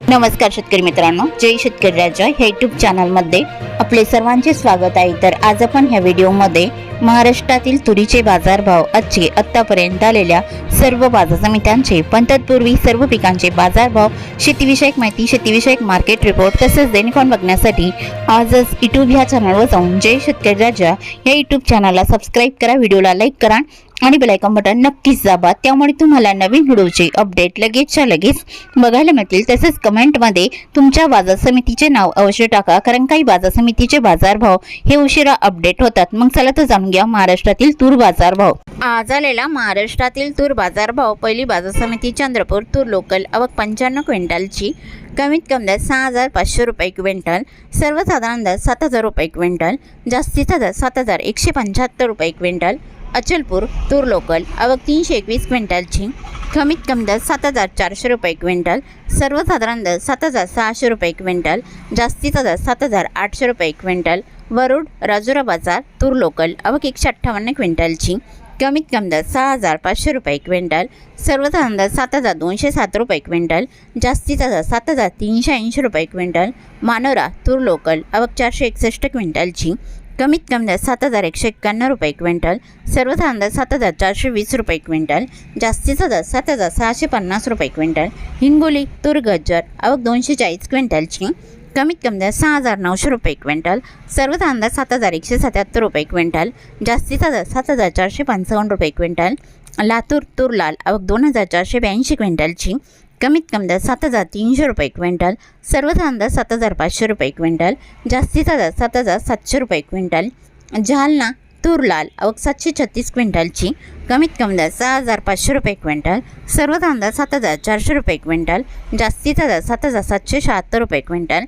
नमस्कार शेतकरी मित्रांनो, जय शेतकरी राजा ह्या यूट्यूब चॅनलमध्ये आपले सर्वांचे स्वागत आहे। तर आज आपण ह्या व्हिडिओमध्ये महाराष्ट्रातील तुरीचे बाजारभाव, आजचे आतापर्यंत आलेल्या सर्व बाजार समित्यांचे, पण तत्पूर्वी सर्व पिकांचे बाजारभाव, शेतीविषयक माहिती, शेतीविषयक मार्केट रिपोर्ट तसेच दैनिक बघण्यासाठी आजच यूट्यूब ह्या चॅनलवर जाऊन जय शेतकरी राजा या यूट्यूब चॅनलला सबस्क्राईब करा, व्हिडिओला लाईक करा आणि बेल आयकॉन बटन नक्कीच दाबा। त्यामुळे तुम्हाला नवीन व्हिडिओचे अपडेट लगेचच्या लगेच बघायला मिळतील। तसेच कमेंटमध्ये तुमच्या बाजार समितीचे नाव अवश्य टाका, कारण काही बाजार समितीचे बाजारभाव हे उशिरा अपडेट होतात। मग चला तर जाणून घ्या महाराष्ट्रातील तूर बाजारभाव। आज आलेला महाराष्ट्रातील तूर बाजारभाव। पहिली बाजार समिती चंद्रपूर, तूर लोकल आवक 55 क्विंटलची, कमीत कमी दर 6,500 रुपये क्विंटल, सर्वसाधारण दर 7,000 रुपये क्विंटल, जास्तीचा दर 7,175 रुपये क्विंटल। अचलपूर तूर लोकल आवक 321 क्विंटलची, कमीत कमी दर 7,400 रुपये क्विंटल, सर्वसाधारण दर 7,600 रुपये क्विंटल, जास्तीचा दर 7,800 रुपये क्विंटल। वरुड राजुरा बाजार तूर लोकल आवक 158 क्विंटलची, कमीत कमी दर 6,500 रुपये क्विंटल, सर्वसाधारण दर 7,207 रुपये क्विंटल, जास्तीचा दर 7,380 रुपये क्विंटल। मानोरा तूर लोकल आवक 461 क्विंटलची, कमीत कमी दर 7,191 रुपये क्विंटल, सर्वसाधारण दर 7,420 रुपये क्विंटल, जास्तीचा दर 7,650 रुपये क्विंटल। हिंगोली तूर गज्जर आवक 240 क्विंटलची, कमीत कमी दर 6,900 रुपये क्विंटल, सर्वसाधारण दर 7,177 रुपये क्विंटल, जास्तीचा दर 7,455 रुपये क्विंटल। लातूर तूर लाल आवक 2,482 क्विंटलची, कमीत कमी दर 7,300 रुपये क्विंटल, सर्वसाधारण दर 7,500 रुपये क्विंटल, जास्तीचा दर 7,700 रुपये क्विंटल। जालना तूर लाल आवक 736 क्विंटलची, कमीत कमी दर 6,500 रुपये क्विंटल, सर्वसाधारण दर 7,400 रुपये क्विंटल, जास्तीचा दर 7,776 रुपये क्विंटल।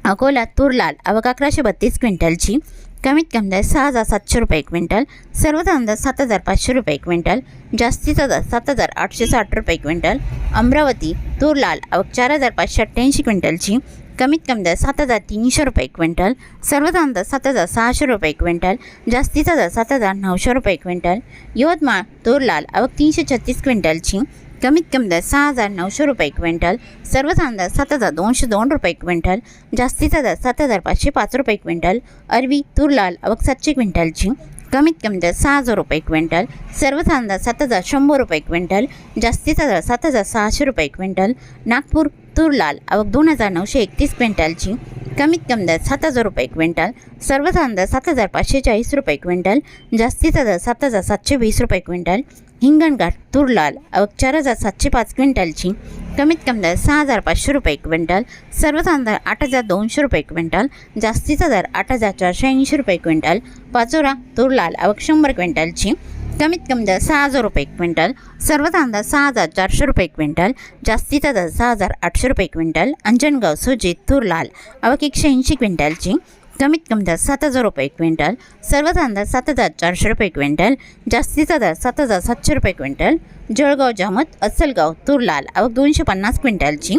अकोला तूर लाल आवक 1,132 क्विंटलची, कमीत कमी दर 6,700 रुपये क्विंटल, सर्वसाधारण दर 7,500 रुपये क्विंटल, जास्तीचा दर 7,860 रुपये क्विंटल। अमरावती तूर लाल आवक 4,588 क्विंटलची, कमीत कमी दर 7,300 रुपये क्विंटल, सर्वसाधारण दर 7,600 रुपये क्विंटल, जास्तीचा दर 7,900 रुपये क्विंटल। यवतमाळ तूर लाल आवक 336 क्विंटलची, कमीत कमी दर 6,900 रुपये क्विंटल, सर्वसाधारण दर 7,202 रुपये क्विंटल, जास्तीचा दर 7,505 रुपये क्विंटल। अरवी तूर लाल आवक 700 क्विंटलची, कमीत कमी दर 6,000 रुपये क्विंटल, सर्वसाधारण दर 7,100 रुपये क्विंटल, जास्तीचा दर 7,600 रुपये क्विंटल। नागपूर तूर लाल आवक 2,931 क्विंटलची, कमीत कमी दर 7,000 रुपये क्विंटल, सर्वसाधारण दर 7,540 रुपये क्विंटल, जास्तीचा दर 7,720 रुपये क्विंटल। हिंगणघाट तूर लाल आवक 4,705 क्विंटलची, कमीत कमी दर 6,500 रुपये क्विंटल, सर्वसाधारण दर 8,200 रुपये क्विंटल, जास्तीचा दर 8,480 रुपये क्विंटल। पाचोरा तूर लाल आवक 100 क्विंटलची, कमीत कमी दर 6,000 रुपये क्विंटल, सर्वसाधारण दर 6,400 रुपये क्विंटल, जास्तीचा दर 6,800 रुपये क्विंटल। अंजनगाव सुजित तूर लाल आवक 180 क्विंटलची, कमीत कमी दर 7,000 रुपये क्विंटल, सर्वसाधारण दर 7,400 रुपये क्विंटल, जास्तीचा दर 7,700 रुपये क्विंटल। जळगाव जामोद अस्सलगाव तूर लाल आवक 250 क्विंटलची,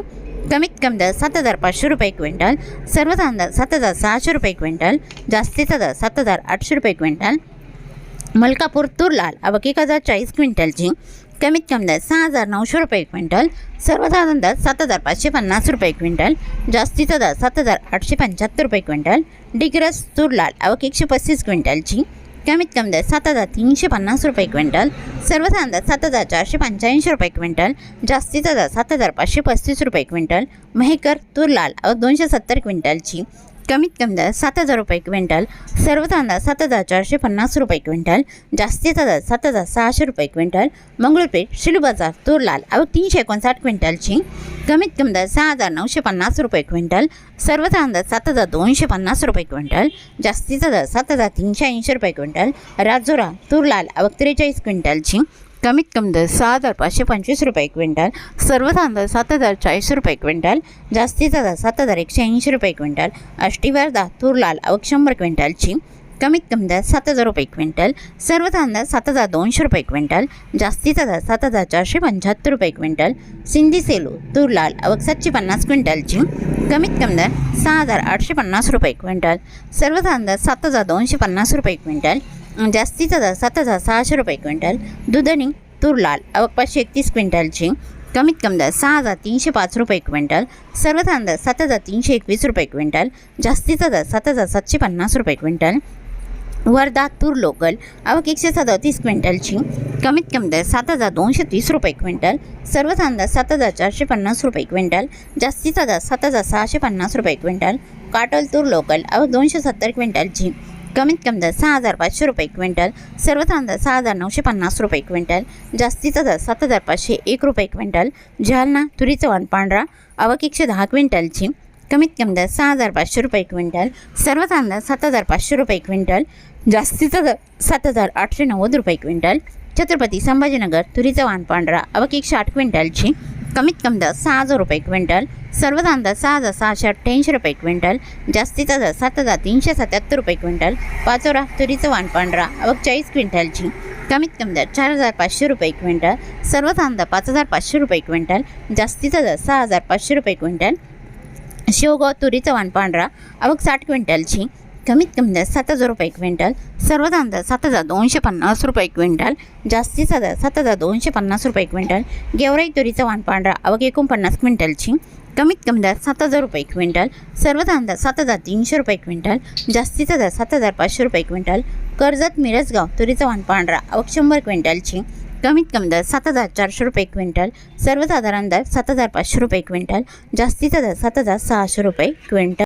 कमीत कमी दर 7,500 रुपये क्विंटल, सर्वसाधारण दर 7,600 रुपये क्विंटल, जास्तीचा दर 7,800 रुपये क्विंटल। मलकापूर तूर लाल आवक 1,040 क्विंटलची, कमीत कमी दर 6,900 रुपये क्विंटल, सर्वसाधारण दर 7,550 रुपये क्विंटल, जास्तीचा दर 7,875 रुपये क्विंटल। डिग्रस तूर लाल आवक 135 क्विंटलची, कमीत कमी दर 7,350 रुपये क्विंटल, सर्वसाधारण दर 7,485 रुपये क्विंटल, जास्तीचा दर 7,535 रुपये क्विंटल। महेकर तूर लाल आवक 270 क्विंटलची, कमीत कमी दर 7,000 रुपये क्विंटल, सर्वसाधारण दर 7,450 रुपये क्विंटल, जास्तीचा दर 7,600 रुपये क्विंटल। मंगळूरपेठ शिलू बाजार तूर लाल आवक 359 क्विंटलची, कमीत कमी दर 6,950 रुपये क्विंटल, सर्वसाधारण दर 7,250 रुपये क्विंटल, जास्तीचा दर 7,380 रुपये क्विंटल। राजुरा तूर लाल आवक 43 क्विंटलची, कमीत कमी दर 6,525 रुपये क्विंटल, सर्वसाधारण दर 7,040 रुपये क्विंटल, जास्तीचा दर 7,180 रुपये क्विंटल। आष्टी वर्धा तूर लाल आवक 100 क्विंटलची, कमीत कमी दर 7,000 रुपये क्विंटल, सर्वसाधारण दर 7,200 रुपये क्विंटल, जास्तीचा दर 7,475 रुपये क्विंटल। सिंधी सेलू तूर लाल आवक 750 क्विंटलची, कमीत कमी दर 6,850 रुपये क्विंटल, सर्वसाधारण दर 7,250 रुपये क्विंटल, जास्तीचा दर 7,600 रुपये क्विंटल। दुधणी तूर लाल आवक 531 क्विंटलची, कमीत कमी दर 6,305 रुपये क्विंटल, सर्वसाधारण दर 7,321 रुपये क्विंटल, जास्तीचा दर 7,750 रुपये क्विंटल। वर्धा तूर लोकल आवक 137 क्विंटलची, कमीत कमी दर 7,230 रुपये क्विंटल, सर्वसाधारण दर 7,450 रुपये क्विंटल, जास्तीचा दर 7,650 रुपये क्विंटल। काटोल तूर लोकल आवक 270 क्विंटलची, कमीत कमी दर 6,500 रुपये क्विंटल, सर्वसाधारण दर 6,950 रुपये क्विंटल, जास्तीचा दर 7,501 रुपये क्विंटल। जालना तुरीचं वाण पांढरा आवक 110 क्विंटलची, कमीत कमी दर 6,500 रुपये क्विंटल, सर्वसाधारण दर 7,500 रुपये क्विंटल, जास्तीचा दर 7,890 रुपये क्विंटल। छत्रपती संभाजीनगर तुरीचं वाण पांढरा आवक 108 क्विंटलची, कमीत कमी दर 6,000 रुपये क्विंटल, सर्वसाधारण दर 6,688 रुपये क्विंटल, जास्तीचा दर 7,377 रुपये क्विंटल। पाचोरा तुरीचं वाण पांढरा आवक 40 क्विंटलची, कमीत कमी दर 4,500 रुपये क्विंटल, सर्वसाधारण दर 5,500 रुपये क्विंटल, जास्तीचा दर 6,500 रुपये क्विंटल। शेवगाव तुरीचं वाण पांढरा आवक 60 क्विंटलची, कमीत कमी दर 7,000 रुपये क्विंटल, सर्वसाधारण दर 7,250 रुपये क्विंटल, जास्तीचा दर 7,250 रुपये क्विंटल। गेवराई तुरीचं वाण पांढरा आवक 49 क्विंटलची, कमीत कमी दर 7,000 रुपये क्विंटल, सर्वसाधारण दर 7,300 रुपये क्विंटल, जास्तीचा दर 7,500 रुपये क्विंटल। कर्जत मिरजगाव तुरीचं वाण पांढरा आवक 100 क्विंटलची, कमीत कमी दर 7,400 रुपये क्विंटल, सर्वसाधारण दर 7,500 रुपये क्विंटल, जास्तीचा दर 7,600 रुपये क्विंटल।